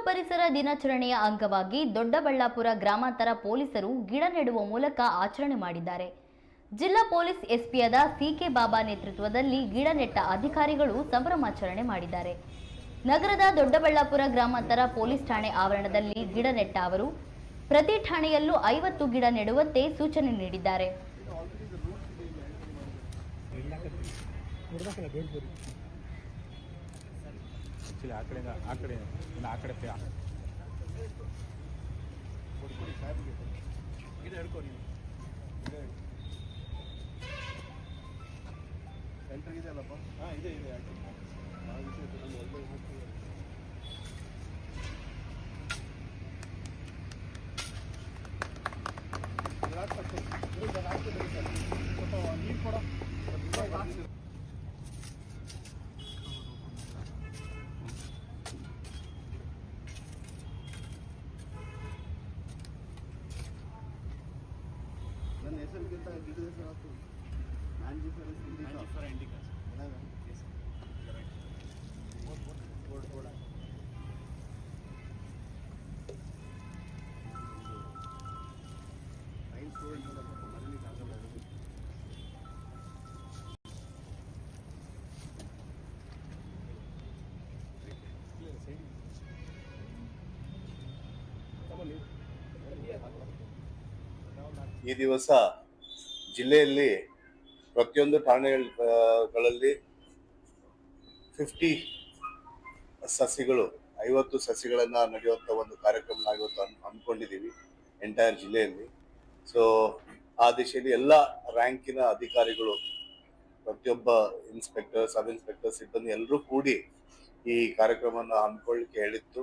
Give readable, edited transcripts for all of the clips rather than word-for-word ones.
ಪರಿಸರ ದಿನಾಚರಣೆಯ ಅಂಗವಾಗಿ ದೊಡ್ಡಬಳ್ಳಾಪುರ ಗ್ರಾಮಾಂತರ ಪೊಲೀಸರು ಗಿಡ ನೆಡುವ ಮೂಲಕ ಆಚರಣೆ ಮಾಡಿದ್ದಾರೆ. ಜಿಲ್ಲಾ ಪೊಲೀಸ್ ಎಸ್ಪಿಯಾದ ಸಿಕೆ ಬಾಬಾ ನೇತೃತ್ವದಲ್ಲಿ ಗಿಡ ನೆಟ್ಟ ಅಧಿಕಾರಿಗಳು ಸಂಭ್ರಮಾಚರಣೆ ಮಾಡಿದ್ದಾರೆ. ನಗರದ ದೊಡ್ಡಬಳ್ಳಾಪುರ ಗ್ರಾಮಾಂತರ ಪೊಲೀಸ್ ಠಾಣೆ ಆವರಣದಲ್ಲಿ ಗಿಡ ನೆಟ್ಟ ಅವರು ಪ್ರತಿ ಠಾಣೆಯಲ್ಲೂ 50 ಗಿಡ ನೆಡುವಂತೆ ಸೂಚನೆ ನೀಡಿದ್ದಾರೆ. ನನ್ನ ಹೆಸರಿಗಿಂತ ಗಿಡದ ಹೆಸರು ಇಂಡಿಕಾ ಈ ದಿವಸ ಜಿಲ್ಲೆಯಲ್ಲಿ ಪ್ರತಿಯೊಂದು ಠಾಣೆಗಳಲ್ಲಿ 50 ಸಸಿಗಳು 50 ಸಸಿಗಳನ್ನ ನಡೆಯುವಂತ ಒಂದು ಕಾರ್ಯಕ್ರಮ ಇವತ್ತು ಹಮ್ಮಿಕೊಂಡಿದ್ದೀವಿ ಎಂಟೈರ್ ಜಿಲ್ಲೆಯಲ್ಲಿ. ಸೊ ಆ ದಿಶೆಯಲ್ಲಿ ಎಲ್ಲ ರ್ಯಾಂಕಿನ ಅಧಿಕಾರಿಗಳು, ಪ್ರತಿಯೊಬ್ಬ ಇನ್ಸ್ಪೆಕ್ಟರ್, ಸಬ್ ಇನ್ಸ್ಪೆಕ್ಟರ್, ಸಿಬ್ಬಂದಿ ಎಲ್ಲರೂ ಕೂಡಿ ಈ ಕಾರ್ಯಕ್ರಮವನ್ನು ಹಮ್ಮಿಕೊಳ್ಳಿಕ್ಕೆ ಹೇಳಿತ್ತು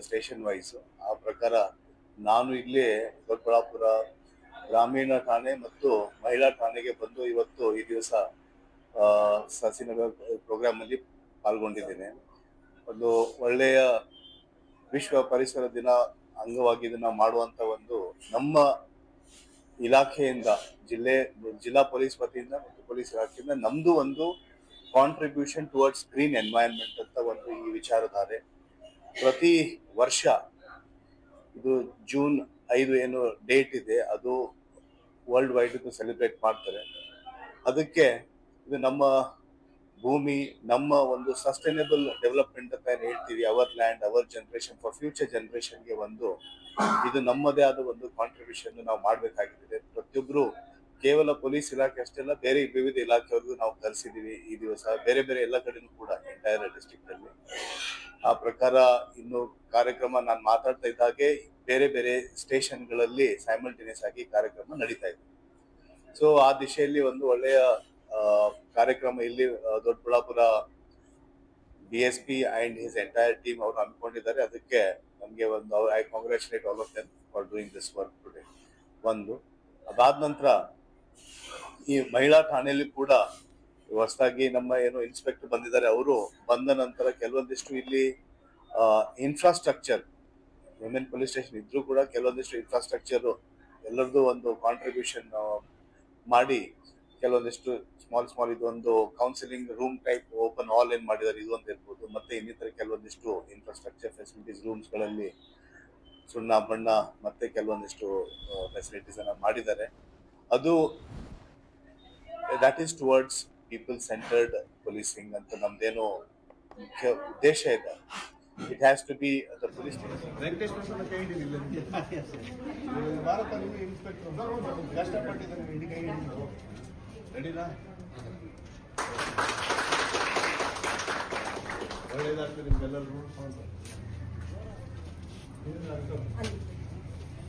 ಸ್ಟೇಷನ್ ವೈಸ್. ಆ ಪ್ರಕಾರ ನಾನು ಇಲ್ಲಿ ದೊಡ್ಡಬಳ್ಳಾಪುರ ಗ್ರಾಮೀಣ ಠಾಣೆ ಮತ್ತು ಮಹಿಳಾ ಠಾಣೆಗೆ ಬಂದು ಇವತ್ತು ಈ ದಿವಸ ಸಸಿನಗರ ಪ್ರೋಗ್ರಾಮ್ ಅಲ್ಲಿ ಪಾಲ್ಗೊಂಡಿದ್ದೇನೆ. ಒಂದು ಒಳ್ಳೆಯ ವಿಶ್ವ ಪರಿಸರ ದಿನ ಅಂಗವಾಗಿ ಇದನ್ನ ಮಾಡುವಂತ ಒಂದು ನಮ್ಮ ಇಲಾಖೆಯಿಂದ ಜಿಲ್ಲಾ ಪೊಲೀಸ್ ವತಿಯಿಂದ ಮತ್ತು ಪೊಲೀಸ್ ಇಲಾಖೆಯಿಂದ ನಮ್ದು ಒಂದು ಕಾಂಟ್ರಿಬ್ಯೂಷನ್ ಟುವರ್ಡ್ಸ್ ಗ್ರೀನ್ ಎನ್ವೈರನ್ಮೆಂಟ್ ಅಂತ ಒಂದು ಈ ವಿಚಾರಧಾರೆ. ಪ್ರತಿ ವರ್ಷ ಇದು ಜೂನ್ 5 ಏನು ಡೇಟ್ ಇದೆ ಅದು ವರ್ಲ್ಡ್ ವೈಡ್ ಸೆಲೆಬ್ರೇಟ್ ಮಾಡ್ತಾರೆ. ಅದಕ್ಕೆ ಇದು ನಮ್ಮ ಭೂಮಿ, ನಮ್ಮ ಒಂದು ಸಸ್ಟೈನಬಲ್ ಡೆವಲಪ್ಮೆಂಟ್ ಅಂತ ಏನ್ ಹೇಳ್ತೀವಿ, our land our generation for future ಜನರೇಷನ್ಗೆ ಒಂದು ಇದು ನಮ್ಮದೇ ಆದ ಒಂದು ಕಾಂಟ್ರಿಬ್ಯೂಷನ್ ನಾವು ಮಾಡ್ಬೇಕಾಗಿದೆ. ಪ್ರತಿಯೊಬ್ರು ಕೇವಲ ಪೊಲೀಸ್ ಇಲಾಖೆ ಅಷ್ಟೇ ಅಲ್ಲ, ಬೇರೆ ವಿವಿಧ ಇಲಾಖೆವರೆಗೂ ನಾವು ಕರೆಸಿದೀವಿ ಈ ದಿವಸ, ಬೇರೆ ಬೇರೆ ಎಲ್ಲ ಕಡೆನೂ ಕೂಡ ಎಂಟೈರ್ ಡಿಸ್ಟ್ರಿಕ್ಟ್ ಅಲ್ಲಿ. ಆ ಪ್ರಕಾರ ಇನ್ನು ಕಾರ್ಯಕ್ರಮ ನಾನು ಮಾತಾಡ್ತಾ ಇದ್ದಾಗೆ ಬೇರೆ ಬೇರೆ ಸ್ಟೇಷನ್ಗಳಲ್ಲಿ ಸೈಮಲ್ಟೇನಿಯಸ್ ಆಗಿ ಕಾರ್ಯಕ್ರಮ ನಡೀತಾ ಇದೆ. ಸೊ ಆ ದಿಶೆಯಲ್ಲಿ ಒಂದು ಒಳ್ಳೆಯ ಕಾರ್ಯಕ್ರಮ ಇಲ್ಲಿ Doddaballapura DSP and his entire team ಅವರು ಹಮ್ಮಿಕೊಂಡಿದ್ದಾರೆ. ಅದಕ್ಕೆ ನಮಗೆ ಒಂದು I congratulate all of them for doing this work today. ಒಂದು ಅದಾದ ನಂತರ ಈ ಮಹಿಳಾ ಠಾಣೆಯಲ್ಲಿ ಕೂಡ ಹೊಸದಾಗಿ ನಮ್ಮ ಏನು ಇನ್ಸ್ಪೆಕ್ಟರ್ ಬಂದಿದ್ದಾರೆ, ಅವರು ಬಂದ ನಂತರ ಕೆಲವೊಂದಿಷ್ಟು ಇಲ್ಲಿ ಇನ್ಫ್ರಾಸ್ಟ್ರಕ್ಚರ್, ವಿಮೆನ್ ಪೊಲೀಸ್ ಸ್ಟೇಷನ್ ಇದ್ರೂ ಕೂಡ ಕೆಲವೊಂದಿಷ್ಟು ಇನ್ಫ್ರಾಸ್ಟ್ರಕ್ಚರ್ ಎಲ್ಲರದ್ದು ಒಂದು ಕಾಂಟ್ರಿಬ್ಯೂಷನ್ ಮಾಡಿ ಕೆಲವೊಂದಿಷ್ಟು ಸ್ಮಾಲ್ ಇದೊಂದು counselling room type open hall ಏನ್ ಮಾಡಿದ್ದಾರೆ ಇದು ಅಂತ ಇರ್ಬೋದು, ಮತ್ತೆ ಇನ್ನಿತರ ಕೆಲವೊಂದಿಷ್ಟು ಇನ್ಫ್ರಾಸ್ಟ್ರಕ್ಚರ್ ಫೆಸಿಲಿಟೀಸ್ ರೂಮ್ಸ್ ಗಳಲ್ಲಿ ಸುಣ್ಣ ಬಣ್ಣ ಮತ್ತೆ ಕೆಲವೊಂದಿಷ್ಟು ಫೆಸಿಲಿಟೀಸ್ ಅನ್ನ ಮಾಡಿದ್ದಾರೆ. ಅದು that is towards people centred policing ಅಂತ ನಮ್ದೇನು ಮುಖ್ಯ ಉದ್ದೇಶ ಇದೆ. It has to be the police station. ಒಳ್ಳೆಯದಾಗ್ತದೆ ನಿಮ್ಗೆಲ್ಲರೂ.